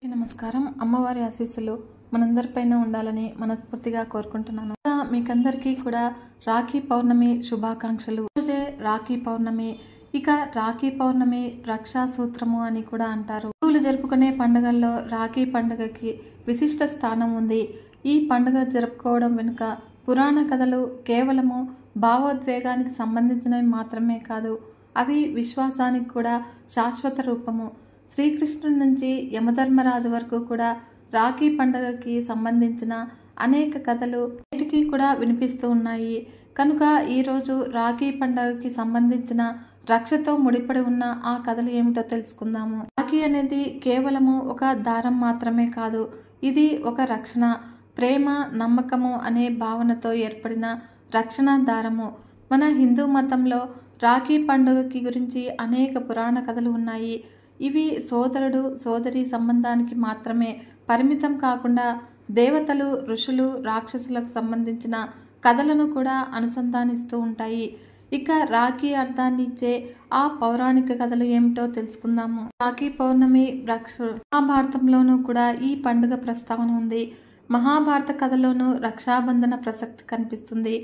నమస్కారం. అమ్మవారి ఆశీస్సులు మనందరిపైన ఉండాలని మనస్ఫూర్తిగా కోరుకుంటున్నాను. మీకందరికీ కూడా రాఖీ పౌర్ణమి శుభాకాంక్షలు. రోజే రాఖీ పౌర్ణమి. ఇక రాఖీ పౌర్ణమి రక్షా సూత్రము అని కూడా అంటారు. హిందువులు జరుపుకునే పండుగల్లో రాఖీ పండుగకి విశిష్ట స్థానం ఉంది. ఈ పండుగ జరుపుకోవడం వెనుక పురాణ కథలు కేవలము భావోద్వేగానికి సంబంధించినవి మాత్రమే కాదు, అవి విశ్వాసానికి కూడా శాశ్వత రూపము. శ్రీకృష్ణుడి నుంచి యమధర్మరాజు వరకు కూడా రాఖీ పండుగకి సంబంధించిన అనేక కథలు నేటికి కూడా వినిపిస్తూ ఉన్నాయి. కనుక ఈరోజు రాఖీ పండుగకి సంబంధించిన రక్షతో ముడిపడి ఉన్న ఆ కథలు ఏమిటో తెలుసుకుందాము. రాఖీ అనేది కేవలము ఒక దారం మాత్రమే కాదు, ఇది ఒక రక్షణ, ప్రేమ, నమ్మకము అనే భావనతో ఏర్పడిన రక్షణ దారము. మన హిందూ మతంలో రాఖీ పండుగకి గురించి అనేక పురాణ కథలు ఉన్నాయి. ఇవి సోదరుడు సోదరి సంబంధానికి మాత్రమే పరిమితం కాకుండా దేవతలు, ఋషులు, రాక్షసులకు సంబంధించిన కథలను కూడా అనుసంధానిస్తూ ఉంటాయి. ఇక రాఖీ అర్థాన్ని ఇచ్చే ఆ పౌరాణిక కథలు ఏమిటో తెలుసుకుందాము. రాఖీ పౌర్ణమి మహాభారతంలోనూ కూడా ఈ పండుగ ప్రస్తావన ఉంది. మహాభారత కథలోనూ రక్షాబంధన ప్రసక్తి కనిపిస్తుంది.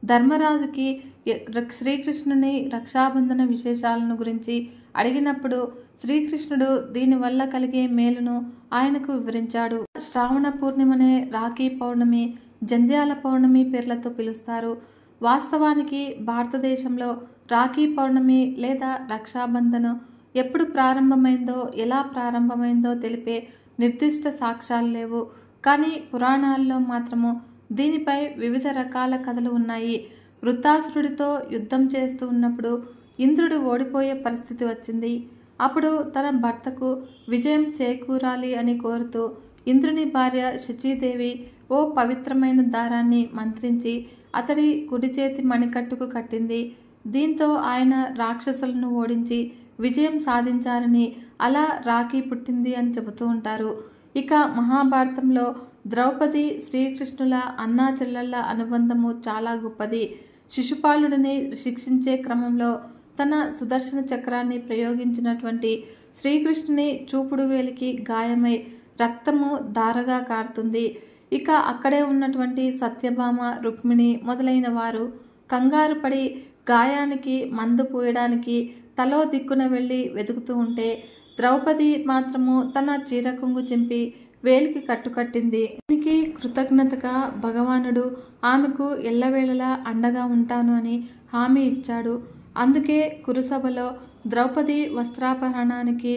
ధర్మరాజుకి శ్రీకృష్ణుని రక్షాబంధన విశేషాలను గురించి అడిగినప్పుడు శ్రీకృష్ణుడు దీనివల్ల కలిగే మేలును ఆయనకు వివరించాడు. శ్రావణ పూర్ణిమనే రాఖీ పౌర్ణమి, జంధ్యాల పౌర్ణమి పేర్లతో పిలుస్తారు. వాస్తవానికి భారతదేశంలో రాఖీ పౌర్ణమి లేదా రక్షాబంధన ఎప్పుడు ప్రారంభమైందో, ఎలా ప్రారంభమైందో తెలిపే నిర్దిష్ట సాక్ష్యాలు లేవు. కానీ పురాణాల్లో మాత్రము దీనిపై వివిధ రకాల కథలు ఉన్నాయి. వృత్తాసురుడితో యుద్ధం చేస్తూ ఉన్నప్పుడు ఇంద్రుడు ఓడిపోయే పరిస్థితి వచ్చింది. అప్పుడు తన భర్తకు విజయం చేకూరాలి అని కోరుతూ ఇంద్రుని భార్య శచీదేవి ఓ పవిత్రమైన దారాన్ని మంత్రించి అతడి కుడి చేతి మణికట్టుకు కట్టింది. దీంతో ఆయన రాక్షసులను ఓడించి విజయం సాధించారని, అలా రాఖీ పుట్టింది అని చెబుతూ ఉంటారు. ఇక మహాభారతంలో ద్రౌపది, శ్రీకృష్ణుల అన్నా చెల్లెళ్ళ అనుబంధము చాలా గొప్పది. శిశుపాలుడిని శిక్షించే క్రమంలో తన సుదర్శన చక్రాన్ని ప్రయోగించినటువంటి శ్రీకృష్ణుని చూపుడు వేలికి గాయమై రక్తము ధారగా కారుతుంది. ఇక అక్కడే ఉన్నటువంటి సత్యభామ, రుక్మిణి మొదలైన వారు కంగారు పడి గాయానికి మందు పూయడానికి తలో దిక్కున వెళ్ళి వెతుకుతూ ఉంటే ద్రౌపది మాత్రము తన చీర కొంగు చింపి వేలికి కట్టుకట్టింది. దీనికి కృతజ్ఞతగా భగవానుడు ఆమెకు ఎల్లవేళలా అండగా ఉంటాను అని హామీ ఇచ్చాడు. అందుకే కురుసభలో ద్రౌపది వస్త్రాపహరణానికి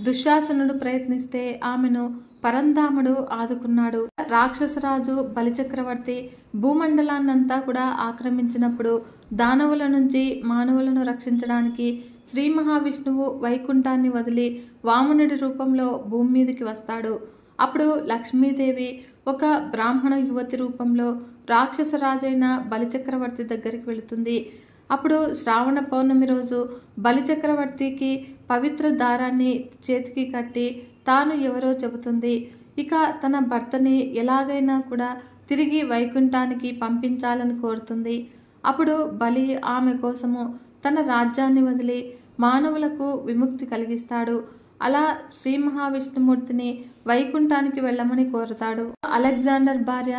దుశ్శాసనుడు ప్రయత్నిస్తే ఆమెను పరంధాముడు ఆదుకున్నాడు. రాక్షసరాజు బలిచక్రవర్తి భూమండలాన్నంతా కూడా ఆక్రమించినప్పుడు దానవుల నుంచి మానవులను రక్షించడానికి శ్రీ మహావిష్ణువు వైకుంఠాన్ని వదిలి వామనుడి రూపంలో భూమి మీదకి వస్తాడు. అప్పుడు లక్ష్మీదేవి ఒక బ్రాహ్మణ యువతి రూపంలో రాక్షసరాజైన బలిచక్రవర్తి దగ్గరికి వెళుతుంది. అప్పుడు శ్రావణ పౌర్ణమి రోజు బలిచక్రవర్తికి పవిత్ర దారాన్ని చేతికి కట్టి తాను ఎవరో చెబుతుంది. ఇక తన భర్తని ఎలాగైనా కూడా తిరిగి వైకుంఠానికి పంపించాలని కోరుతుంది. అప్పుడు బలి ఆమె కోసము తన రాజ్యాన్ని వదిలి మానవులకు విముక్తి కలిగిస్తాడు. అలా శ్రీ మహావిష్ణుమూర్తిని వైకుంఠానికి వెళ్ళమని కోరుతాడు. అలెగ్జాండర్ భార్య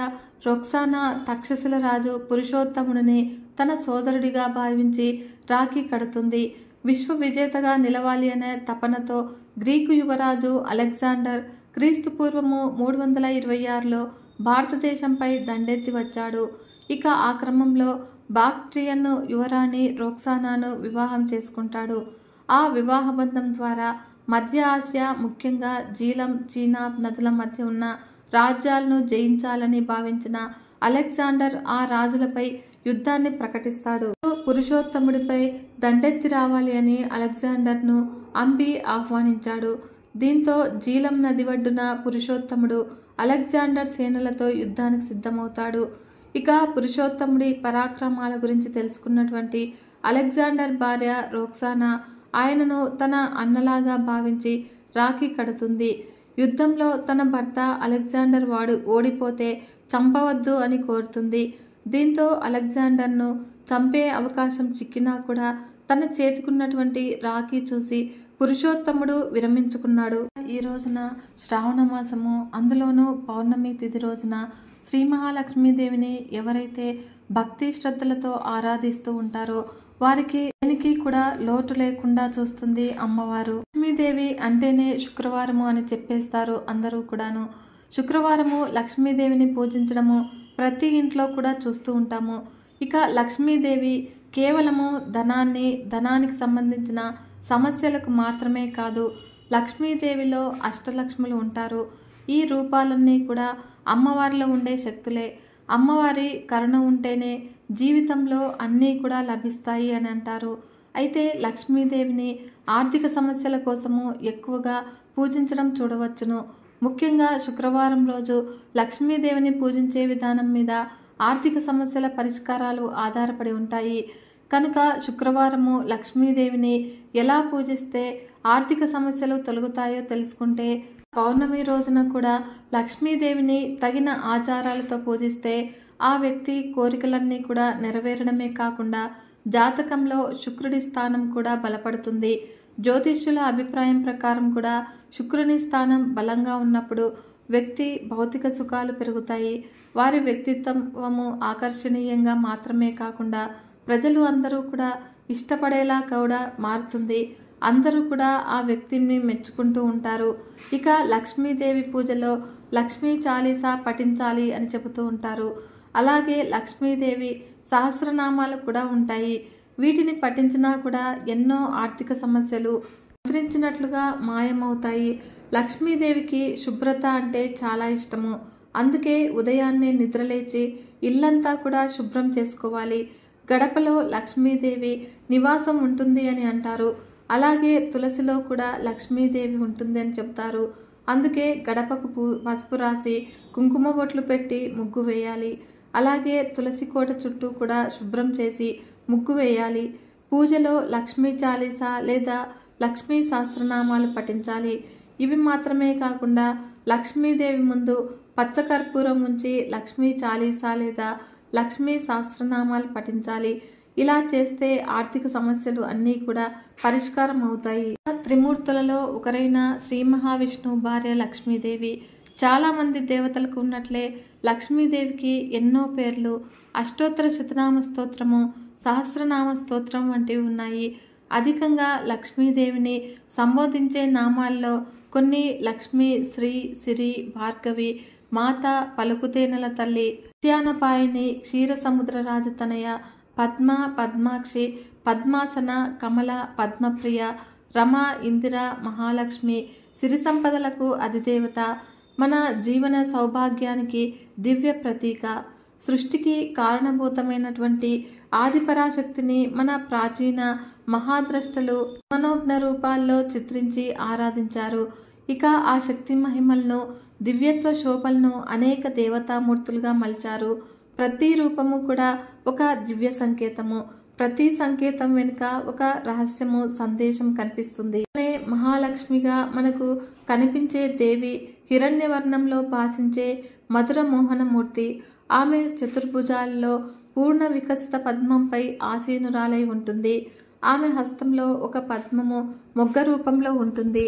రొక్సానా తక్షశిల రాజు పురుషోత్తముడిని తన సోదరుడిగా భావించి రాఖీ కడుతుంది. విశ్వ విజేతగా నిలవాలి అనే తపనతో గ్రీకు యువరాజు అలెగ్జాండర్ క్రీస్తుపూర్వము 326లో భారతదేశంపై దండెత్తి వచ్చాడు. ఇక ఆ క్రమంలో బాక్ట్రియన్ యువరాణి రొక్సానాను వివాహం చేసుకుంటాడు. ఆ వివాహ బంధం ద్వారా మధ్య ఆసియా, ముఖ్యంగా జీలం, చీనా నదుల మధ్య ఉన్న రాజ్యాలను జయించాలని భావించిన అలెగ్జాండర్ ఆ రాజులపై యుద్ధాన్ని ప్రకటిస్తాడు. పురుషోత్తముడిపై దండెత్తి రావాలి అని అలెగ్జాండర్ను అంబి ఆహ్వానించాడు. దీంతో జీలం నది ఒడ్డున పురుషోత్తముడు అలెగ్జాండర్ సేనలతో యుద్ధానికి సిద్ధమవుతాడు. ఇక పురుషోత్తముడి పరాక్రమాల గురించి తెలుసుకున్నటువంటి అలెగ్జాండర్ భార్య రొక్సానా ఆయనను తన అన్నలాగా భావించి రాఖీ కడుతుంది. యుద్ధంలో తన భర్త అలెగ్జాండర్ ఓడిపోతే చంపవద్దు అని కోరుతుంది. దీంతో అలెగ్జాండర్ను చంపే అవకాశం చిక్కినా కూడా తన చేతికున్నటువంటి రాఖీ చూసి పురుషోత్తముడు విరమించుకున్నాడు. ఈ రోజున శ్రావణ మాసము, అందులోనూ పౌర్ణమి తిథి రోజున శ్రీ మహాలక్ష్మీదేవిని ఎవరైతే భక్తి శ్రద్ధలతో ఆరాధిస్తూ ఉంటారో వారికి దేనికి కూడా లోటు లేకుండా చూస్తుంది అమ్మవారు. లక్ష్మీదేవి అంటేనే శుక్రవారము అని చెప్పేస్తారు అందరూ కూడాను. శుక్రవారము లక్ష్మీదేవిని పూజించడము ప్రతి ఇంట్లో కూడా చూస్తూ ఉంటాము. ఇక లక్ష్మీదేవి కేవలము ధనానికి సంబంధించిన సమస్యలకు మాత్రమే కాదు, లక్ష్మీదేవిలో అష్టలక్ష్ములు ఉంటారు. ఈ రూపాలన్నీ కూడా అమ్మవారిలో ఉండే శక్తులే. అమ్మవారి కరుణ ఉంటేనే జీవితంలో అన్నీ కూడా లభిస్తాయి అని అంటారు. అయితే లక్ష్మీదేవిని ఆర్థిక సమస్యల కోసము ఎక్కువగా పూజించడం చూడవచ్చును. ముఖ్యంగా శుక్రవారం రోజు లక్ష్మీదేవిని పూజించే విధానం మీద ఆర్థిక సమస్యల పరిష్కారాలు ఆధారపడి ఉంటాయి. కనుక శుక్రవారము లక్ష్మీదేవిని ఎలా పూజిస్తే ఆర్థిక సమస్యలు తొలగుతాయో తెలుసుకుంటే, పౌర్ణమి రోజున కూడా లక్ష్మీదేవిని తగిన ఆచారాలతో పూజిస్తే ఆ వ్యక్తి కోరికలన్నీ కూడా నెరవేరడమే కాకుండా జాతకంలో శుక్రుడి స్థానం కూడా బలపడుతుంది. జ్యోతిష్యుల అభిప్రాయం ప్రకారం కూడా శుక్రుని స్థానం బలంగా ఉన్నప్పుడు వ్యక్తి భౌతిక సుఖాలు పెరుగుతాయి. వారి వ్యక్తిత్వము ఆకర్షణీయంగా మాత్రమే కాకుండా ప్రజలు అందరూ కూడా ఇష్టపడేలా కూడా మారుతుంది. అందరూ కూడా ఆ వ్యక్తిని మెచ్చుకుంటూ ఉంటారు. ఇక లక్ష్మీదేవి పూజలో లక్ష్మీ చాలీసా పఠించాలి అని చెబుతూ ఉంటారు. అలాగే లక్ష్మీదేవి సహస్రనామాలు కూడా ఉంటాయి. వీటిని పఠించినా కూడా ఎన్నో ఆర్థిక సమస్యలు మంత్రించినట్లుగా మాయమవుతాయి. లక్ష్మీదేవికి శుభ్రత అంటే చాలా ఇష్టము. అందుకే ఉదయాన్నే నిద్రలేచి ఇల్లంతా కూడా శుభ్రం చేసుకోవాలి. గడపలో లక్ష్మీదేవి నివాసం ఉంటుంది అని అంటారు. అలాగే తులసిలో కూడా లక్ష్మీదేవి ఉంటుంది అని చెప్తారు. అందుకే గడపకు పసుపు రాసి కుంకుమ బొట్లు పెట్టి ముగ్గు వేయాలి. అలాగే తులసి కోట చుట్టూ కూడా శుభ్రం చేసి ముగ్గు వేయాలి. పూజలో లక్ష్మీ చాలీసా లేదా లక్ష్మీ సహస్రనామాలు పఠించాలి. ఇవి మాత్రమే కాకుండా లక్ష్మీదేవి ముందు పచ్చకర్పూరం ఉంచి లక్ష్మీ చాలీసా లేదా లక్ష్మీ సహస్రనామాలు పఠించాలి. ఇలా చేస్తే ఆర్థిక సమస్యలు అన్నీ కూడా పరిష్కారం అవుతాయి. త్రిమూర్తులలో ఒకరైన శ్రీ మహావిష్ణువు భార్య లక్ష్మీదేవి. చాలా మంది దేవతలకు ఉన్నట్లే లక్ష్మీదేవికి ఎన్నో పేర్లు, అష్టోత్తర శతనామ స్తోత్రము, సహస్రనామ స్తోత్రం వంటివి ఉన్నాయి. అధికంగా లక్ష్మీదేవిని సంబోధించే నామాల్లో కొన్ని లక్ష్మీ, శ్రీ, సిరి, భార్గవి, మాత, పలుకుతేనెల తల్లి, నిత్యానపాయిని, క్షీరసముద్ర రాజతనయ, పద్మ, పద్మాక్షి, పద్మాసన, కమల, పద్మప్రియ, రమ, ఇందిర, మహాలక్ష్మి, సిరి సంపదలకు అధిదేవత, మన జీవన సౌభాగ్యానికి దివ్య ప్రతీక, సృష్టికి కారణభూతమైనటువంటి ఆదిపరాశక్తిని మన ప్రాచీన మహాద్రష్టలు మనోజ్ఞ రూపాల్లో చిత్రించి ఆరాధించారు. ఇక ఆ శక్తి మహిమలను, దివ్యత్వ శోభలను అనేక దేవతామూర్తులుగా మలిచారు. ప్రతి రూపము కూడా ఒక దివ్య సంకేతము. ప్రతి సంకేతం వెనుక ఒక రహస్యము, సందేశం కనిపిస్తుంది. మహాలక్ష్మిగా మనకు కనిపించే దేవి హిరణ్యవర్ణంలో భాషించే మధుర మోహనమూర్తి. ఆమె చతుర్భుజాల్లో పూర్ణ వికసిత పద్మంపై ఆసీనురాలై ఉంటుంది. ఆమె హస్తంలో ఒక పద్మము మొగ్గ రూపంలో ఉంటుంది.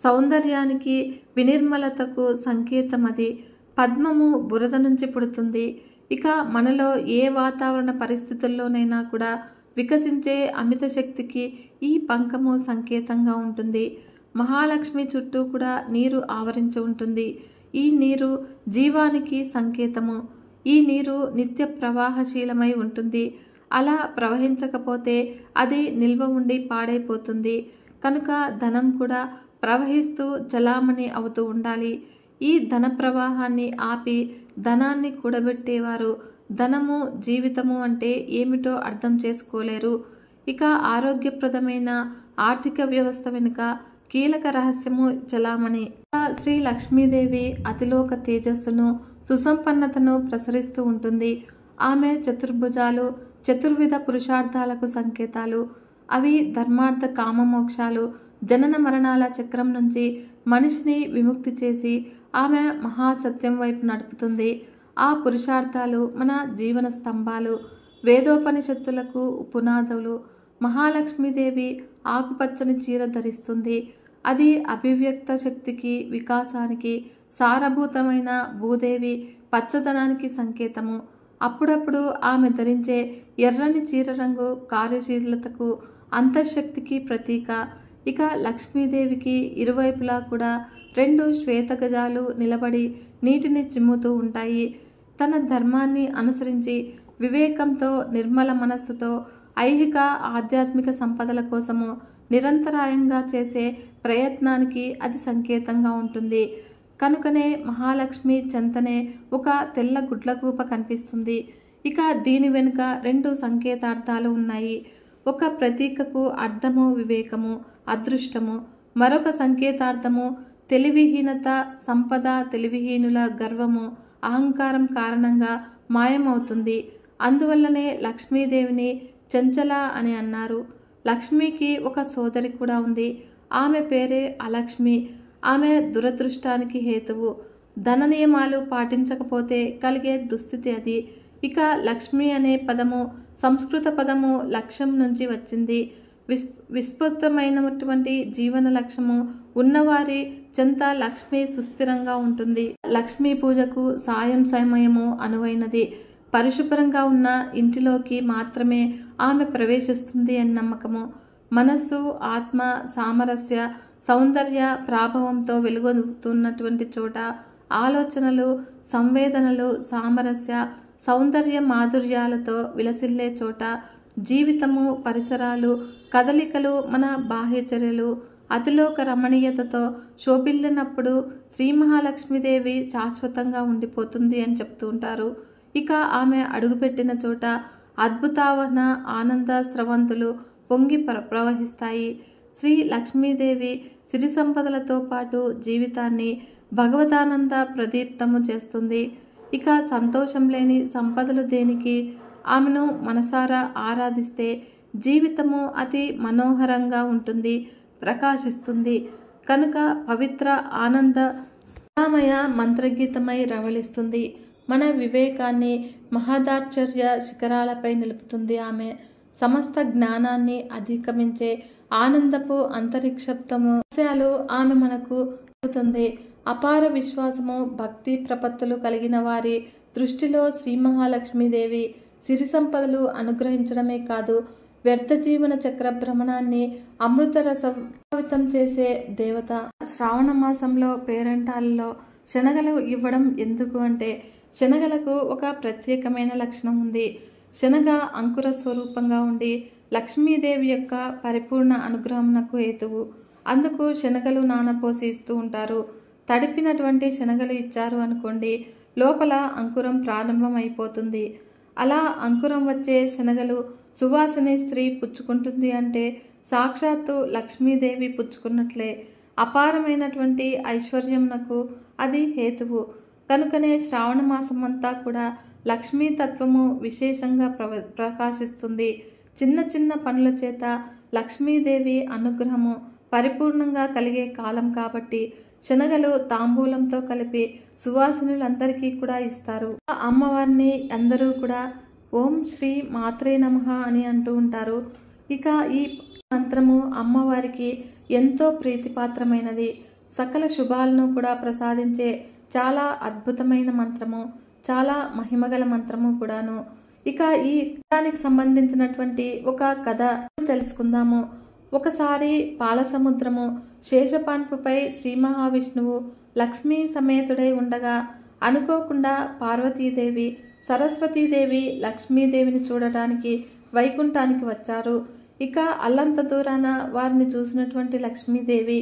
సౌందర్యానికి, వినిర్మలతకు సంకేతం అది. పద్మము బురద నుంచి పుడుతుంది. ఇక మనలో ఏ వాతావరణ పరిస్థితుల్లోనైనా కూడా వికసించే అమిత శక్తికి ఈ పంకము సంకేతంగా ఉంటుంది. మహాలక్ష్మి చుట్టూ కూడా నీరు ఆవరించి ఉంటుంది. ఈ నీరు జీవానికి సంకేతము. ఈ నీరు నిత్య ప్రవాహశీలమై ఉంటుంది. అలా ప్రవహించకపోతే అది నిల్వ ఉండి పాడైపోతుంది. కనుక ధనం కూడా ప్రవహిస్తూ చలామణి అవుతూ ఉండాలి. ఈ ధన ప్రవాహాన్ని ఆపి ధనాన్ని కూడబెట్టేవారు ధనము, జీవితము అంటే ఏమిటో అర్థం చేసుకోలేరు. ఇక ఆరోగ్యప్రదమైన ఆర్థిక వ్యవస్థ వెనుక కీలక రహస్యము చలామణి. శ్రీ లక్ష్మీదేవి అతిలోక తేజస్సును, సుసంపన్నతను ప్రసరిస్తూ ఉంటుంది. ఆమె చతుర్భుజాలు చతుర్విధ పురుషార్థాలకు సంకేతాలు. అవి ధర్మార్థ కామ మోక్షాలు. జనన మరణాల చక్రం నుంచి మనిషిని విముక్తి చేసి ఆమె మహాసత్యం వైపు నడుపుతుంది. ఆ పురుషార్థాలు మన జీవన స్తంభాలు, వేదోపనిషత్తులకు పునాదులు. మహాలక్ష్మీదేవి ఆకుపచ్చని చీర ధరిస్తుంది. అది అభివ్యక్త శక్తికి, వికాసానికి, సారభూతమైన భూదేవి పచ్చదనానికి సంకేతము. అప్పుడప్పుడు ఆమె ధరించే ఎర్రని చీర రంగు కార్యశీలతకు, అంతఃశక్తికి ప్రతీక. ఇక లక్ష్మీదేవికి ఇరువైపులా కూడా 2 శ్వేతగజాలు నిలబడి నీటిని చిమ్ముతూ ఉంటాయి. తన ధర్మాన్ని అనుసరించి వివేకంతో, నిర్మల మనస్సుతో ఐహిక ఆధ్యాత్మిక సంపదల కోసము నిరంతరాయంగా చేసే ప్రయత్నానికి అది సంకేతంగా ఉంటుంది. కనుకనే మహాలక్ష్మి చెంతనే ఒక తెల్ల గుడ్లగూప కనిపిస్తుంది. ఇక దీని వెనుక 2 సంకేతార్థాలు ఉన్నాయి. ఒక ప్రతీకకు అర్థము వివేకము, అదృష్టము, మరొక సంకేతార్థము తెలివిహీనత, సంపద, తెలివిహీనుల గర్వము, అహంకారం కారణంగా మాయమవుతుంది. అందువల్లనే లక్ష్మీదేవిని చంచల అని అన్నారు. లక్ష్మికి ఒక సోదరి కూడా ఉంది. ఆమె పేరే అలక్ష్మి. ఆమె దురదృష్టానికి హేతువు. ధన నియమాలు పాటించకపోతే కలిగే దుస్థితి అది. ఇక లక్ష్మి అనే పదము సంస్కృత పదము లక్ష్యం నుంచి వచ్చింది. విస్తృతమైనటువంటి జీవన లక్ష్యము ఉన్నవారి చెంత లక్ష్మి సుస్థిరంగా ఉంటుంది. లక్ష్మీ పూజకు సాయం సమయము అనువైనది. పరిశుభ్రంగా ఉన్న ఇంటిలోకి మాత్రమే ఆమె ప్రవేశిస్తుంది అని నమ్మకము. మనస్సు, ఆత్మ సామరస్య, సౌందర్య ప్రాభవంతో వెలుగొందుతున్నటువంటి చోట, ఆలోచనలు, సంవేదనలు సామరస్య, సౌందర్య మాధుర్యాలతో విలసిల్లే చోట, జీవితము, పరిసరాలు, కదలికలు, మన బాహ్యచర్యలు అతిలోక రమణీయతతో శోభిల్లినప్పుడు శ్రీ మహాలక్ష్మీదేవి శాశ్వతంగా ఉండిపోతుంది అని చెప్తూ ఉంటారు. ఇక ఆమె అడుగుపెట్టిన చోట అద్భుతావహన ఆనంద స్రవంతులు పొంగి ప్రవహిస్తాయి. శ్రీ లక్ష్మీదేవి సిరి సంపదలతో పాటు జీవితాన్ని భగవదానంద ప్రదీప్తము చేస్తుంది. ఇక సంతోషం లేని సంపదలు దేనికి? ఆమెను మనసారా ఆరాధిస్తే జీవితము అతి మనోహరంగా ఉంటుంది, ప్రకాశిస్తుంది. కనుక పవిత్ర ఆనంద మయ మంత్రగీతమై రవళిస్తుంది. మన వివేకాన్ని మహదాశ్చర్య శిఖరాలపై నిలుపుతుంది. ఆమె సమస్త జ్ఞానాన్ని అధిగమించే ఆనందపు అంతరిక్షప్తము విషయాలు ఆమె మనకు చెబుతుంది. అపార విశ్వాసము, భక్తి ప్రపత్తులు కలిగిన వారి దృష్టిలో శ్రీ మహాలక్ష్మీదేవి సిరి సంపదలు అనుగ్రహించడమే కాదు, వ్యర్థ జీవన చక్ర భ్రమణాన్ని అమృత రసవితం చేసే దేవత. శ్రావణ మాసంలో పేరంటాలలో శనగలు ఇవ్వడం ఎందుకు అంటే, శనగలకు ఒక ప్రత్యేకమైన లక్షణం ఉంది. శనగ అంకుర స్వరూపంగా ఉండి లక్ష్మీదేవి యొక్క పరిపూర్ణ అనుగ్రహమునకు హేతువు. అందుకు శనగలు నానపోసి ఇస్తూ ఉంటారు. తడిపినటువంటి శనగలు ఇచ్చారు అనుకోండి, లోపల అంకురం ప్రారంభం అయిపోతుంది. అలా అంకురం వచ్చే శనగలు సువాసిని స్త్రీ పుచ్చుకుంటుంది అంటే సాక్షాత్తు లక్ష్మీదేవి పుచ్చుకున్నట్లే. అపారమైనటువంటి ఐశ్వర్యమునకు అది హేతువు. కనుకనే శ్రావణ మాసం అంతా కూడా లక్ష్మీ తత్వము విశేషంగా ప్రకాశిస్తుంది. చిన్న చిన్న పనుల చేత లక్ష్మీదేవి అనుగ్రహము పరిపూర్ణంగా కలిగే కాలం కాబట్టి శనగలు తాంబూలంతో కలిపి సువాసినులందరికీ కూడా ఇస్తారు. అమ్మవారిని అందరూ కూడా ఓం శ్రీ మాత్రే నమః అని అంటూ ఉంటారు. ఇక ఈ మంత్రము అమ్మవారికి ఎంతో ప్రీతిపాత్రమైనది. సకల శుభాలను కూడా ప్రసాదించే చాలా అద్భుతమైన మంత్రము, చాలా మహిమగల మంత్రము కూడాను. ఇక ఈ దానికి సంబంధించినటువంటి ఒక కథ తెలుసుకుందాము. ఒకసారి పాలసముద్రము శేషపాన్పుపై శ్రీ మహావిష్ణువు లక్ష్మీ సమేతుడై ఉండగా అనుకోకుండా పార్వతీదేవి, సరస్వతీదేవి లక్ష్మీదేవిని చూడటానికి వైకుంఠానికి వచ్చారు. ఇక అల్లంత దూరాన వారిని చూసినటువంటి లక్ష్మీదేవి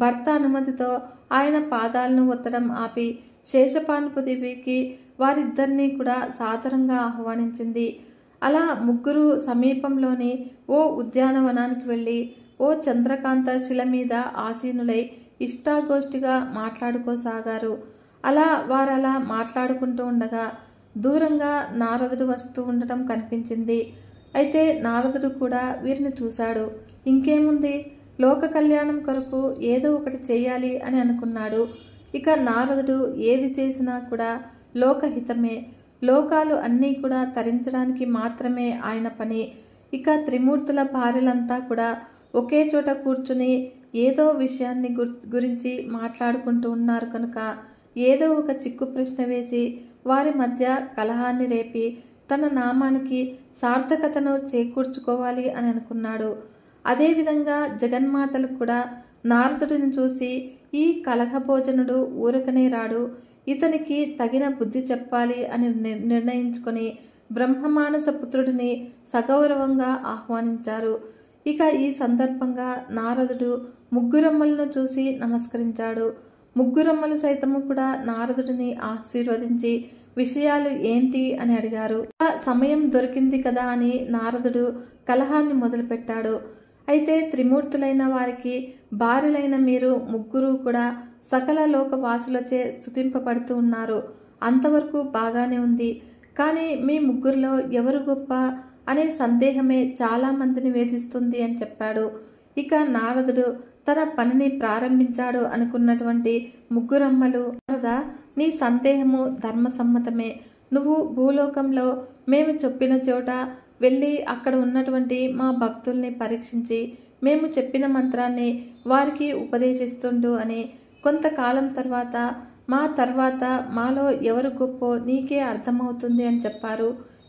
భర్త అనుమతితో ఆయన పాదాలను ఒత్తడం ఆపి శేషపాన్పుదేవికి వారిద్దరినీ కూడా సాదరంగా ఆహ్వానించింది. అలా ముగ్గురు సమీపంలోని ఓ ఉద్యానవనానికి వెళ్ళి ఓ చంద్రకాంత శిల మీద ఆసీనులై ఇష్టాగోష్ఠిగా మాట్లాడుకోసాగారు. వారలా మాట్లాడుకుంటూ ఉండగా దూరంగా నారదుడు వస్తూ ఉండటం కనిపించింది. అయితే నారదుడు కూడా వీరిని చూశాడు. ఇంకేముంది, లోక కళ్యాణం కొరకు ఏదో ఒకటి చేయాలి అని అనుకున్నాడు. ఇక నారదుడు ఏది చేసినా కూడా లోకహితమే. లోకాలు అన్నీ కూడా తరించడానికి మాత్రమే ఆయన పని. ఇక త్రిమూర్తుల భార్యలంతా కూడా ఒకే చోట కూర్చుని ఏదో విషయాన్ని గురించి మాట్లాడుకుంటూ ఉన్నారు కనుక ఏదో ఒక చిక్కు ప్రశ్న వేసి వారి మధ్య కలహాన్ని రేపి తన నామానికి సార్థకతను చేకూర్చుకోవాలి అని అనుకున్నాడు. అదేవిధంగా జగన్మాతలు కూడా నారదుడిని చూసి ఈ కలహభోజనుడు ఊరకనే రాడు, ఇతనికి తగిన బుద్ధి చెప్పాలి అని నిర్ణయించుకొని బ్రహ్మమానస పుత్రుడిని సగౌరవంగా ఆహ్వానించారు. ఇక ఈ సందర్భంగా నారదుడు ముగ్గురమ్మలను చూసి నమస్కరించాడు. ముగ్గురమ్మలు సైతము కూడా నారదుడిని ఆశీర్వదించి విషయాలు ఏంటి అని అడిగారు. సమయం దొరికింది కదా అని నారదుడు కలహాన్ని మొదలుపెట్టాడు. అయితే త్రిమూర్తులైన వారికి భార్యలైన మీరు ముగ్గురు కూడా సకల లోకవాసులచే స్తుతింపబడుతూ ఉన్నారు. అంతవరకు బాగానే ఉంది. కానీ మీ ముగ్గురులో ఎవరు గొప్ప అనే సందేహమే చాలా మందిని వేధిస్తుంది అని చెప్పాడు. ఇక నారదుడు తన పనిని ప్రారంభించాడు అనుకున్నటువంటి ముగ్గురమ్మలు, నారదా, నీ సందేహము ధర్మసమ్మతమే. నువ్వు భూలోకంలో మేము చెప్పిన చోట వెళ్ళి అక్కడ ఉన్నటువంటి మా భక్తుల్ని పరీక్షించి మేము చెప్పిన మంత్రాన్ని వారికి ఉపదేశిస్తుండు అని కొంతకాలం తర్వాత మాలో ఎవరు గొప్పో నీకే అర్థమవుతుంది అని చెప్పారు.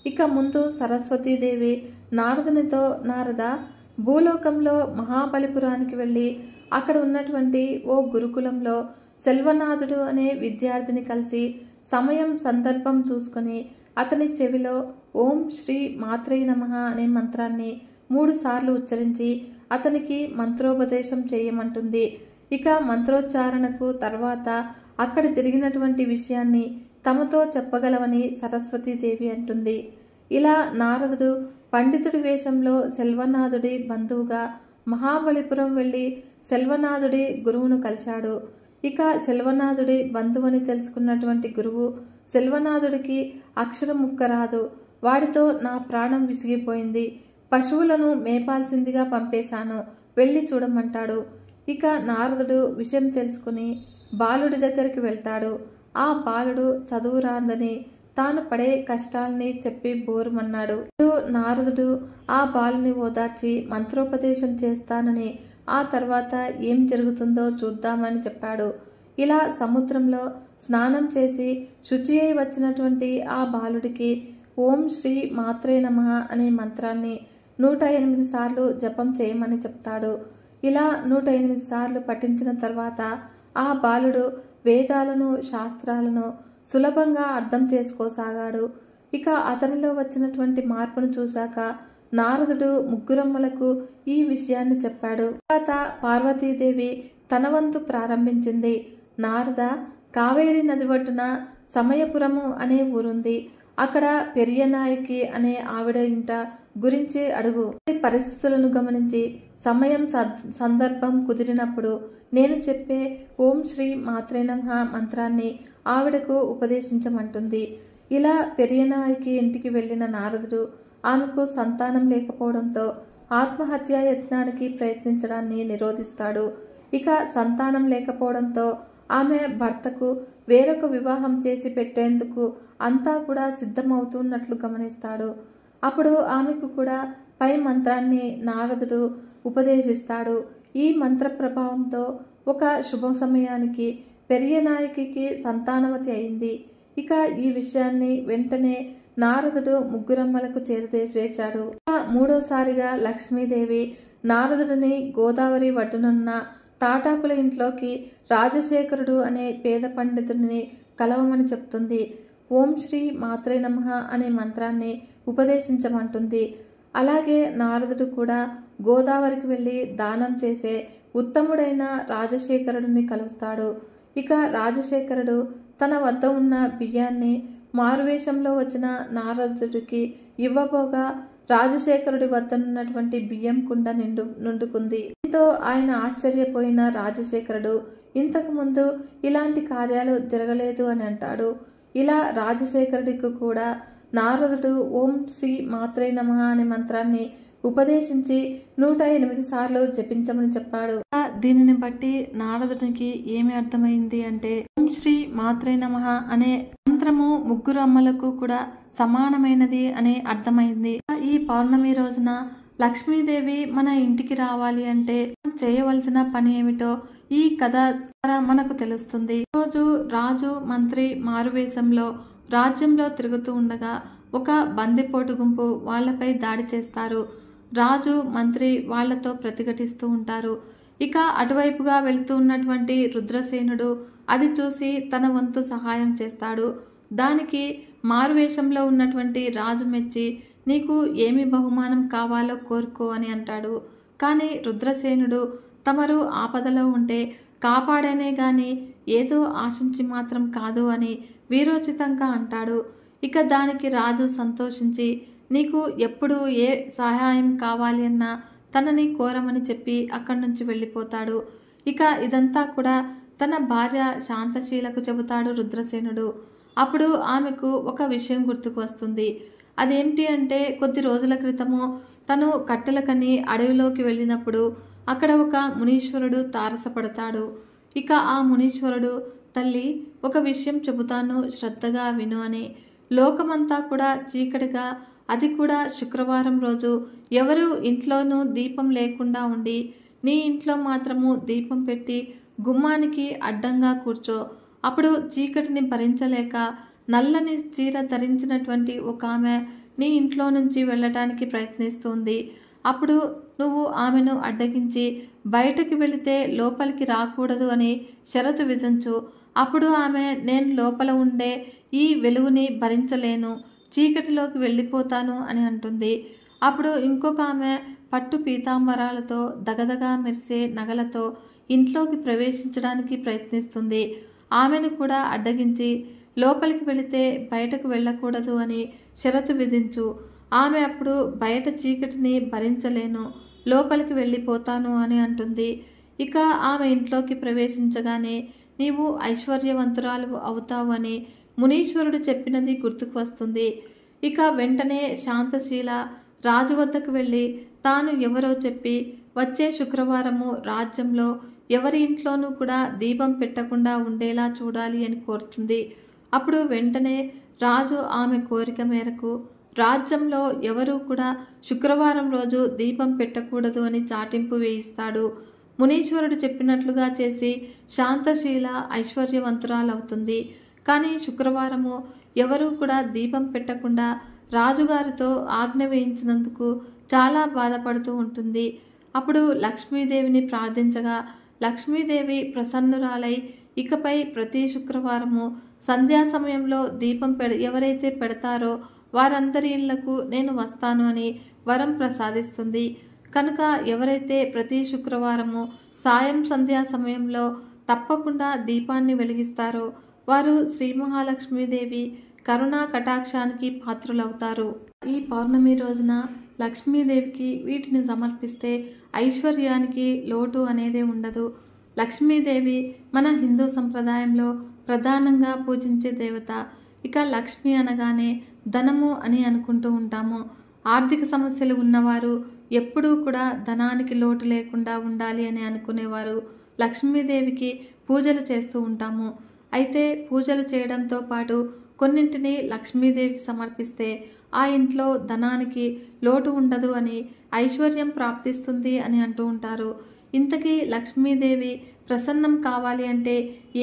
ఇక ముందు సరస్వతీదేవి నారదునితో, నారదా, భూలోకంలో మహాబలిపురానికి వెళ్ళి అక్కడ ఉన్నటువంటి ఓ గురుకులంలో సెల్వనాథుడు అనే విద్యార్థిని కలిసి సమయం సందర్భం చూసుకొని అతని చెవిలో ఓం శ్రీ మాత్రే నమః అనే మంత్రాన్ని 3 సార్లు ఉచ్చరించి అతనికి మంత్రోపదేశం చేయమంటుంది. ఇక మంత్రోచ్చారణకు తర్వాత అక్కడ జరిగినటువంటి విషయాన్ని తమతో చెప్పగలవని సరస్వతీదేవి అంటుంది. ఇలా నారదుడు పండితుడి వేషంలో సెల్వనాథుడి బంధువుగా మహాబలిపురం వెళ్ళి సెల్వనాథుడి గురువును కలిశాడు. ఇక సెల్వనాథుడి బంధువని తెలుసుకున్నటువంటి గురువు సెల్వనాథుడికి అక్షరం ముక్క రాదు, వాడితో నా ప్రాణం విసిగిపోయింది, పశువులను మేపాల్సిందిగా పంపేశాను, వెళ్ళి చూడమంటాడు. ఇక నారదుడు విషయం తెలుసుకుని బాలుడి దగ్గరికి వెళ్తాడు. ఆ బాలుడు చదువు రాందని తాను పడే కష్టాల్ని చెప్పి బోరుమన్నాడు. నారదుడు ఆ బాలుని ఓదార్చి మంత్రోపదేశం చేస్తానని ఆ తర్వాత ఏం జరుగుతుందో చూద్దామని చెప్పాడు. ఇలా సముద్రంలో స్నానం చేసి శుచి అయి వచ్చినటువంటి ఆ బాలుడికి ఓం శ్రీ మాత్రే నమః అనే మంత్రాన్ని 108 సార్లు జపం చేయమని చెప్తాడు. ఇలా 108 సార్లు పఠించిన తర్వాత ఆ బాలుడు వేదాలను శాస్త్రాలను సులభంగా అర్థం చేసుకోసాగాడు. ఇక అతనిలో వచ్చినటువంటి మార్పును చూశాక నారదుడు ముగ్గురమ్మలకు ఈ విషయాన్ని చెప్పాడు. తర్వాత పార్వతీదేవి తన వంతు ప్రారంభించింది. నారద, కావేరి నది ఒడ్డున సమయపురము అనే ఊరుంది. అక్కడ పెరియనాయకి అనే ఆవిడ ఇంట గురించి అడుగు. పరిస్థితులను గమనించి సమయం సందర్భం కుదిరినప్పుడు నేను చెప్పే ఓం శ్రీ మాత్రే నమః మంత్రాన్ని ఆవిడకు ఉపదేశించమంటుంది. ఇలా పెరియనాయకి ఇంటికి వెళ్ళిన నారదుడు ఆమెకు సంతానం లేకపోవడంతో ఆత్మహత్యా యత్నానికి ప్రయత్నించడాన్ని నిరోధిస్తాడు. ఇక సంతానం లేకపోవడంతో ఆమె భర్తకు వేరొక వివాహం చేసి పెట్టేందుకు అంతా కూడా సిద్ధమవుతున్నట్లు గమనిస్తాడు. అప్పుడు ఆమెకు కూడా పై మంత్రాన్ని నారదుడు ఉపదేశిస్తాడు. ఈ మంత్ర ప్రభావంతో ఒక శుభ సమయానికి పెరియనాయకి సంతానవతి అయింది. ఇక ఈ విషయాన్ని వెంటనే నారదుడు ముగ్గురమ్మలకు చేరవేశాడు. మూడోసారిగా లక్ష్మీదేవి నారదుడిని గోదావరి ఒడ్డునున్న తాటాకుల ఇంట్లోకి రాజశేఖరుడు అనే పేద పండితుడిని కలవమని చెప్తుంది. ఓం శ్రీ మాత్రే నమః అనే మంత్రాన్ని ఉపదేశించమంటుంది. అలాగే నారదుడు కూడా గోదావరికి వెళ్ళి దానం చేసే ఉత్తముడైన రాజశేఖరుడిని కలుస్తాడు. ఇక రాజశేఖరుడు తన వద్ద ఉన్న బియ్యాన్ని మారువేషంలో వచ్చిన నారదుడికి ఇవ్వబోగా రాజశేఖరుడి వద్దనున్నటువంటి బియ్యం కుండ నిండుకుంది. దీంతో ఆయన ఆశ్చర్యపోయిన రాజశేఖరుడు ఇంతకు ముందు ఇలాంటి కార్యాలు జరగలేదు అని అంటాడు. ఇలా రాజశేఖరుడికి కూడా నారదుడు ఓం శ్రీ మాత్రే నమః అనే మంత్రాన్ని ఉపదేశించి 108 సార్లు జపించమని చెప్పాడు. దీనిని బట్టి నారదునికి ఏమి అర్థమైంది అంటే ఓం శ్రీ మాత్రే నమః అనే మంత్రము ముగ్గురు అమ్మలకు కూడా సమానమైనది అని అర్థమైంది. ఈ పౌర్ణమి రోజున లక్ష్మీదేవి మన ఇంటికి రావాలి అంటే చేయవలసిన పని ఏమిటో ఈ కథ ద్వారా మనకు తెలుస్తుంది. రోజు రాజు మంత్రి మారువేషంలో రాజ్యంలో తిరుగుతూ ఉండగా ఒక బందిపోటు గుంపు వాళ్లపై దాడి చేస్తారు. రాజు మంత్రి వాళ్లతో ప్రతిఘటిస్తూ ఉంటారు. ఇక అటువైపుగా వెళ్తూ ఉన్నటువంటి రుద్రసేనుడు అది చూసి తన వంతు సహాయం చేస్తాడు. దానికి మారువేషంలో ఉన్నటువంటి రాజు మెచ్చి నీకు ఏమి బహుమానం కావాలో కోరుకో అని అంటాడు. కానీ రుద్రసేనుడు తమరు ఆపదలో ఉంటే కాపాడేనే గాని ఏదో ఆశించి మాత్రం కాదు అని వీరోచితంగా అంటాడు. ఇక దానికి రాజు సంతోషించి నీకు ఎప్పుడు ఏ సహాయం కావాలి అన్నా తనని కోరమని చెప్పి అక్కడి నుంచి వెళ్ళిపోతాడు. ఇక ఇదంతా కూడా తన భార్య శాంతశీలకు చెబుతాడు రుద్రసేనుడు. అప్పుడు ఆమెకు ఒక విషయం గుర్తుకు వస్తుంది. అదేంటి అంటే కొద్ది రోజుల క్రితము తను కట్టెలకని అడవిలోకి వెళ్ళినప్పుడు అక్కడ ఒక మునీశ్వరుడు తారసపడతాడు. ఇక ఆ మునీశ్వరుడు తల్లి ఒక విషయం చెబుతాను శ్రద్ధగా విను అని. లోకమంతా కూడా చీకటిగా అది కూడా శుక్రవారం రోజు ఎవరు ఇంట్లోనూ దీపం లేకుండా ఉండి నీ ఇంట్లో మాత్రము దీపం పెట్టి గుమ్మానికి అడ్డంగా కూర్చో. అప్పుడు చీకటిని భరించలేక నల్లని చీర ధరించినటువంటి ఒక ఆమె నీ ఇంట్లో నుంచి వెళ్ళటానికి ప్రయత్నిస్తుంది. అప్పుడు నువ్వు ఆమెను అడ్డగించి బయటకు వెళితే లోపలికి రాకూడదు అని షరతు విధించు. అప్పుడు ఆమె నేను లోపల ఉండే ఈ వెలుగుని భరించలేను, చీకటిలోకి వెళ్ళిపోతాను అని అంటుంది. అప్పుడు ఇంకొక ఆమె పట్టు పీతాంబరాలతో దగదగా మెరిసే నగలతో ఇంట్లోకి ప్రవేశించడానికి ప్రయత్నిస్తుంది. ఆమెను కూడా అడ్డగించి లోపలికి వెళితే బయటకు వెళ్ళకూడదు అని షరతు విధించు. ఆమె అప్పుడు బయట చీకటిని భరించలేను, లోపలికి వెళ్ళిపోతాను అని అంటుంది. ఇక ఆమె ఇంట్లోకి ప్రవేశించగానే నీవు ఐశ్వర్యవంతురాలు అవుతావు అని మునీశ్వరుడు చెప్పినది గుర్తుకు వస్తుంది. ఇక వెంటనే శాంతశీల రాజు వద్దకు వెళ్ళి తాను ఎవరో చెప్పి వచ్చే శుక్రవారము రాజ్యంలో ఎవరి ఇంట్లోనూ కూడా దీపం పెట్టకుండా ఉండేలా చూడాలి అని కోరుతుంది. అప్పుడు వెంటనే రాజు ఆమె కోరిక మేరకు రాజ్యంలో ఎవరూ కూడా శుక్రవారం రోజు దీపం పెట్టకూడదు అని చాటింపు వేయిస్తాడు. మునీశ్వరుడు చెప్పినట్లుగా చేసి శాంతశీల ఐశ్వర్యవంతురాలవుతుంది. కానీ శుక్రవారము ఎవరూ కూడా దీపం పెట్టకుండా రాజుగారితో ఆజ్ఞ వేయించినందుకు చాలా బాధపడుతూ ఉంటుంది. అప్పుడు లక్ష్మీదేవిని ప్రార్థించగా లక్ష్మీదేవి ప్రసన్నురాలై ఇకపై ప్రతి శుక్రవారము సంధ్యా సమయంలో దీపం ఎవరైతే పెడతారో వారందరి ఇళ్లకు నేను వస్తాను అని వరం ప్రసాదిస్తుంది. కనుక ఎవరైతే ప్రతి శుక్రవారము సాయం సంధ్యా సమయంలో తప్పకుండా దీపాన్ని వెలిగిస్తారో వారు శ్రీ మహాలక్ష్మీదేవి కరుణా కటాక్షానికి పాత్రులవుతారు. ఈ పౌర్ణమి రోజున లక్ష్మీదేవికి వీటిని సమర్పిస్తే ఐశ్వర్యానికి లోటు అనేదే ఉండదు. లక్ష్మీదేవి మన హిందూ సంప్రదాయంలో ప్రధానంగా పూజించే దేవత. ఇక లక్ష్మి అనగానే ధనము అని అనుకుంటూ ఉంటాము. ఆర్థిక సమస్యలు ఉన్నవారు ఎప్పుడూ కూడా ధనానికి లోటు లేకుండా ఉండాలి అని అనుకునేవారు లక్ష్మీదేవికి పూజలు చేస్తూ ఉంటాము. అయితే పూజలు చేయడంతో పాటు కొన్నింటిని లక్ష్మీదేవికి సమర్పిస్తే ఆ ఇంట్లో ధనానికి లోటు ఉండదు అని ఐశ్వర్యం ప్రాప్తిస్తుంది అని అంటూ ఉంటారు. ఇంతకీ లక్ష్మీదేవి ప్రసన్నం కావాలి అంటే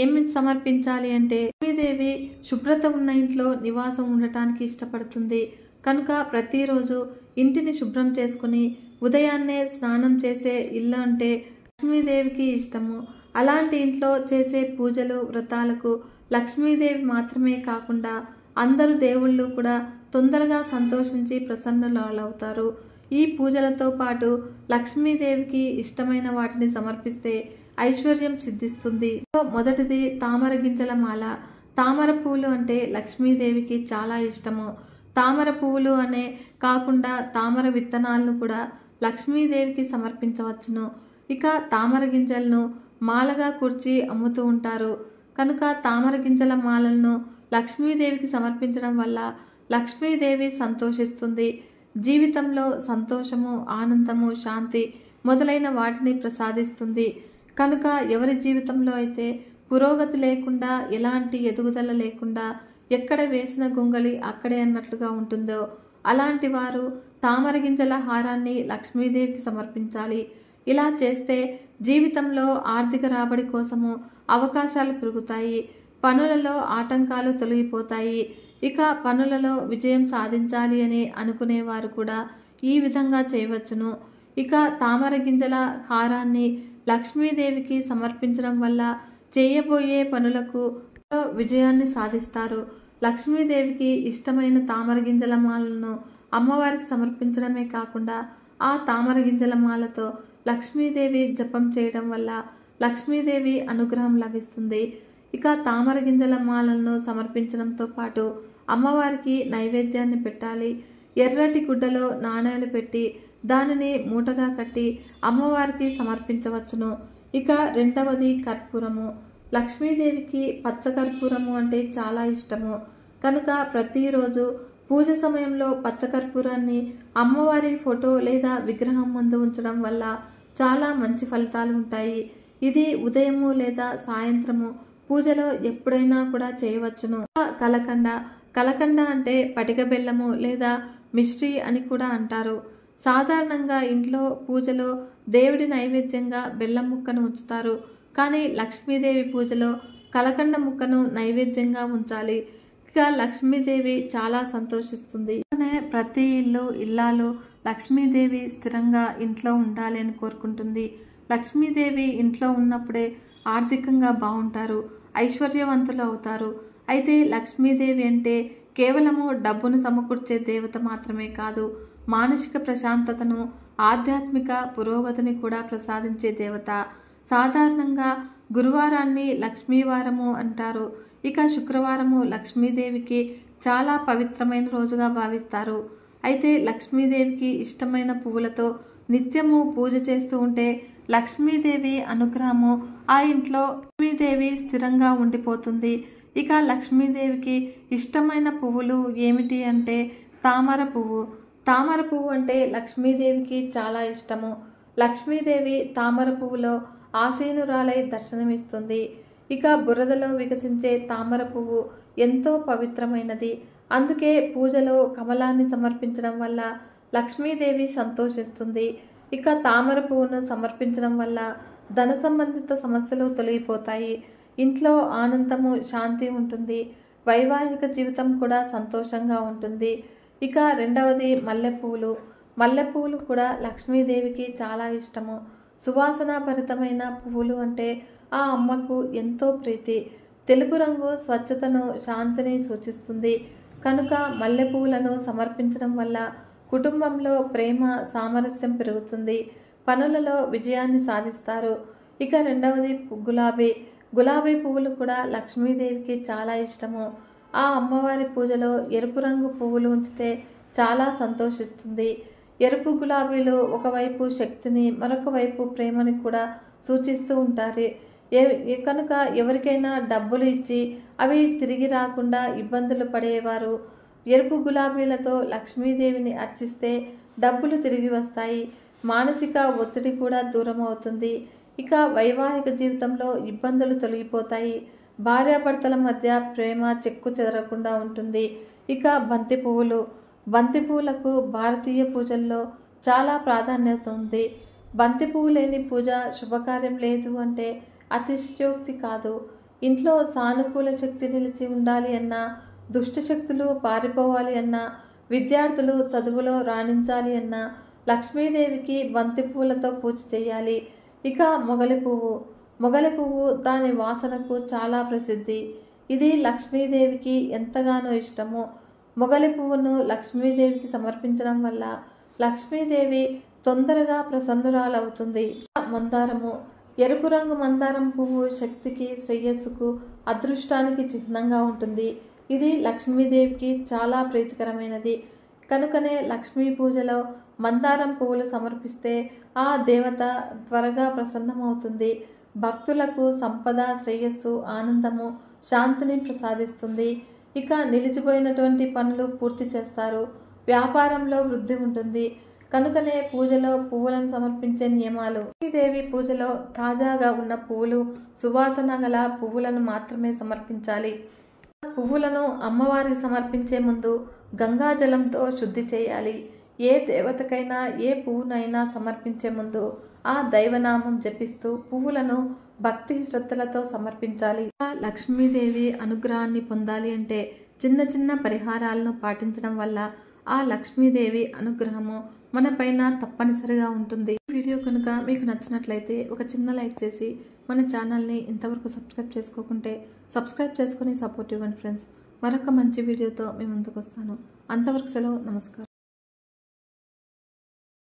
ఏమి సమర్పించాలి అంటే లక్ష్మీదేవి శుభ్రత ఉన్న ఇంట్లో నివాసం ఉండటానికి ఇష్టపడుతుంది. కనుక ప్రతిరోజు ఇంటిని శుభ్రం చేసుకుని ఉదయాన్నే స్నానం చేసే ఇల్లు అంటే లక్ష్మీదేవికి ఇష్టము. అలాంటి ఇంట్లో చేసే పూజలు వ్రతాలకు లక్ష్మీదేవి మాత్రమే కాకుండా అందరు దేవుళ్ళు కూడా తొందరగా సంతోషించి ప్రసన్నులవుతారు. ఈ పూజలతో పాటు లక్ష్మీదేవికి ఇష్టమైన వాటిని సమర్పిస్తే ఐశ్వర్యం సిద్ధిస్తుంది. మొదటిది తామర గింజల మాల. తామర పువ్వులు అంటే లక్ష్మీదేవికి చాలా ఇష్టము. తామర పువ్వులు అనే కాకుండా తామర విత్తనాలను కూడా లక్ష్మీదేవికి సమర్పించవచ్చును. ఇక తామర గింజలను మాలగా కూర్చి అమ్ముతూ ఉంటారు. కనుక తామర గింజల మాలలను లక్ష్మీదేవికి సమర్పించడం వల్ల లక్ష్మీదేవి సంతోషిస్తుంది. జీవితంలో సంతోషము, ఆనందము, శాంతి మొదలైన వాటిని ప్రసాదిస్తుంది. కనుక ఎవరి జీవితంలో అయితే పురోగతి లేకుండా ఎలాంటి ఎదుగుదల లేకుండా ఎక్కడ వేసిన గొంగళి అక్కడే అన్నట్లుగా ఉంటుందో అలాంటి వారు తామర గింజల హారాన్ని లక్ష్మీదేవికి సమర్పించాలి. ఇలా చేస్తే జీవితంలో ఆర్థిక రాబడి కోసము అవకాశాలు పెరుగుతాయి. పనులలో ఆటంకాలు తొలగిపోతాయి. ఇక పనులలో విజయం సాధించాలి అని అనుకునేవారు కూడా ఈ విధంగా చేయవచ్చును. ఇక తామర గింజల హారాన్ని లక్ష్మీదేవికి సమర్పించడం వల్ల చేయబోయే పనులకు విజయాన్ని సాధిస్తారు. లక్ష్మీదేవికి ఇష్టమైన తామర గింజల మాలను అమ్మవారికి సమర్పించడమే కాకుండా ఆ తామర గింజల మాలతో లక్ష్మీదేవి జపం చేయడం వల్ల లక్ష్మీదేవి అనుగ్రహం లభిస్తుంది. ఇక తామర గింజల మాలను సమర్పించడంతో పాటు అమ్మవారికి నైవేద్యాన్ని పెట్టాలి. ఎర్రటి గుడ్డలో నాణేలు పెట్టి దానిని మూటగా కట్టి అమ్మవారికి సమర్పించవచ్చును. ఇక రెండవది కర్పూరము. లక్ష్మీదేవికి పచ్చ కర్పూరము అంటే చాలా ఇష్టము కనుక ప్రతిరోజు పూజ సమయంలో పచ్చకర్పూరాన్ని అమ్మవారి ఫోటో లేదా విగ్రహం ముందు ఉంచడం వల్ల చాలా మంచి ఫలితాలు ఉంటాయి. ఇది ఉదయము లేదా సాయంత్రము పూజలో ఎప్పుడైనా కూడా చేయవచ్చును. కలకండ అంటే పటిక బెల్లము లేదా మిశ్రీ అని కూడా అంటారు. సాధారణంగా ఇంట్లో పూజలో దేవుడి నైవేద్యంగా బెల్లం ముక్కను ఉంచుతారు. కానీ లక్ష్మీదేవి పూజలో కలకండ ముక్కను నైవేద్యంగా ఉంచాలి. ఇక లక్ష్మీదేవి చాలా సంతోషిస్తుంది. ప్రతి ఇల్లాలు లక్ష్మీదేవి స్థిరంగా ఇంట్లో ఉండాలి అని కోరుకుంటుంది. లక్ష్మీదేవి ఇంట్లో ఉన్నప్పుడే ఆర్థికంగా బాగుంటారు, ఐశ్వర్యవంతులు అవుతారు. అయితే లక్ష్మీదేవి అంటే కేవలము డబ్బును సమకూర్చే దేవత మాత్రమే కాదు, మానసిక ప్రశాంతతను, ఆధ్యాత్మిక పురోగతిని కూడా ప్రసాదించే దేవత. సాధారణంగా గురువారాన్ని లక్ష్మీవారము అంటారు. ఇక శుక్రవారము లక్ష్మీదేవికి చాలా పవిత్రమైన రోజుగా భావిస్తారు. అయితే లక్ష్మీదేవికి ఇష్టమైన పువ్వులతో నిత్యము పూజ చేస్తూ ఉంటే లక్ష్మీదేవి అనుగ్రహము ఆ ఇంట్లో లక్ష్మీదేవి స్థిరంగా ఉండిపోతుంది. ఇక లక్ష్మీదేవికి ఇష్టమైన పువ్వులు ఏమిటి అంటే తామర పువ్వు. తామర పువ్వు అంటే లక్ష్మీదేవికి చాలా ఇష్టము. లక్ష్మీదేవి తామర పువ్వులో ఆసీనురాలై దర్శనమిస్తుంది. ఇక బురదలో వికసించే తామర పువ్వు ఎంతో పవిత్రమైనది. అందుకే పూజలో కమలాన్ని సమర్పించడం వల్ల లక్ష్మీదేవి సంతోషిస్తుంది. ఇక తామర పువ్వును సమర్పించడం వల్ల ధన సంబంధిత సమస్యలు తొలగిపోతాయి. ఇంట్లో ఆనందము, శాంతి ఉంటుంది. వైవాహిక జీవితం కూడా సంతోషంగా ఉంటుంది. ఇక రెండవది మల్లెపూలు. మల్లెపూలు కూడా లక్ష్మీదేవికి చాలా ఇష్టము. సువాసనాభరితమైన పువ్వులు అంటే ఆ అమ్మకు ఎంతో ప్రీతి. తెలుపు రంగు స్వచ్ఛతను, శాంతిని సూచిస్తుంది. కనుక మల్లెపూలను సమర్పించడం వల్ల కుటుంబంలో ప్రేమ, సామరస్యం పెరుగుతుంది. పనులలో విజయాన్ని సాధిస్తారు. ఇక రెండవది గులాబీ. గులాబీ పువ్వులు కూడా లక్ష్మీదేవికి చాలా ఇష్టము. ఆ అమ్మవారి పూజలో ఎరుపు రంగు పువ్వులు ఉంచితే చాలా సంతోషిస్తుంది. ఎరుపు గులాబీలు ఒకవైపు శక్తిని, మరొక వైపు ప్రేమని కూడా సూచిస్తూ ఉంటారు. కనుక ఎవరికైనా డబ్బులు ఇచ్చి అవి తిరిగి రాకుండా ఇబ్బందులు పడేవారు ఎరుపు గులాబీలతో లక్ష్మీదేవిని అర్చిస్తే డబ్బులు తిరిగి వస్తాయి. మానసిక ఒత్తిడి కూడా దూరం అవుతుంది. ఇక వైవాహిక జీవితంలో ఇబ్బందులు తొలగిపోతాయి. భార్యాభర్తల మధ్య ప్రేమ చెక్కు చెదరకుండా ఉంటుంది. ఇక బంతి పువ్వులు. బంతి పువ్వులకు భారతీయ పూజల్లో చాలా ప్రాధాన్యత ఉంది. బంతి పువ్వు లేని పూజ శుభకార్యం లేదు అంటే అతిశయోక్తి కాదు. ఇంట్లో సానుకూల శక్తి నిలిచి ఉండాలి అన్నా, దుష్ట శక్తులు పారిపోవాలి అన్నా, విద్యార్థులు చదువులో రాణించాలి అన్నా లక్ష్మీదేవికి బంతి పువ్వులతో పూజ చేయాలి. ఇక మొగలి పువ్వు. మొగలి పువ్వు దాని వాసనకు చాలా ప్రసిద్ధి. ఇది లక్ష్మీదేవికి ఎంతగానో ఇష్టము. మొగలి పువ్వును లక్ష్మీదేవికి సమర్పించడం వల్ల లక్ష్మీదేవి తొందరగా ప్రసన్నురాలవుతుంది. మందారము. ఎరుపు రంగు మందారం పువ్వు శక్తికి, శ్రేయస్సుకు, అదృష్టానికి చిహ్నంగా ఉంటుంది. ఇది లక్ష్మీదేవికి చాలా ప్రీతికరమైనది. కనుకనే లక్ష్మీ పూజలో మందారం పువ్వులు సమర్పిస్తే ఆ దేవత త్వరగా ప్రసన్నమవుతుంది. భక్తులకు సంపద, శ్రేయస్సు, ఆనందము, శాంతిని ప్రసాదిస్తుంది. ఇక నిలిచిపోయినటువంటి పనులు పూర్తి చేస్తారు. వ్యాపారంలో వృద్ధి ఉంటుంది. కనుకనే పూజలో పువ్వులను సమర్పించే నియమాలు. లక్ష్మీదేవి పూజలో తాజాగా ఉన్న పువ్వులు, సువాసన గల పువ్వులను మాత్రమే సమర్పించాలి. పువ్వులను అమ్మవారికి సమర్పించే ముందు గంగాజలంతో శుద్ధి చేయాలి. ఏ దేవతకైనా ఏ పువ్వునైనా సమర్పించే ముందు ఆ దైవనామం జపిస్తూ పువ్వులను భక్తి శ్రద్ధలతో సమర్పించాలి. లక్ష్మీదేవి అనుగ్రహాన్ని పొందాలి అంటే చిన్న చిన్న పరిహారాలను పాటించడం వల్ల ఆ లక్ష్మీదేవి అనుగ్రహము మన పైన తప్పనిసరిగా ఉంటుంది. ఈ వీడియో కనుక మీకు నచ్చినట్లయితే ఒక చిన్న లైక్ చేసి మన ఛానల్ని ఇంతవరకు సబ్స్క్రైబ్ చేసుకోకుంటే సబ్స్క్రైబ్ చేసుకుని సపోర్ట్ ఇవ్వండి ఫ్రెండ్స్. మరొక మంచి వీడియోతో మీ ముందుకు వస్తాను. అంతవరకు సెలవు. నమస్కారం.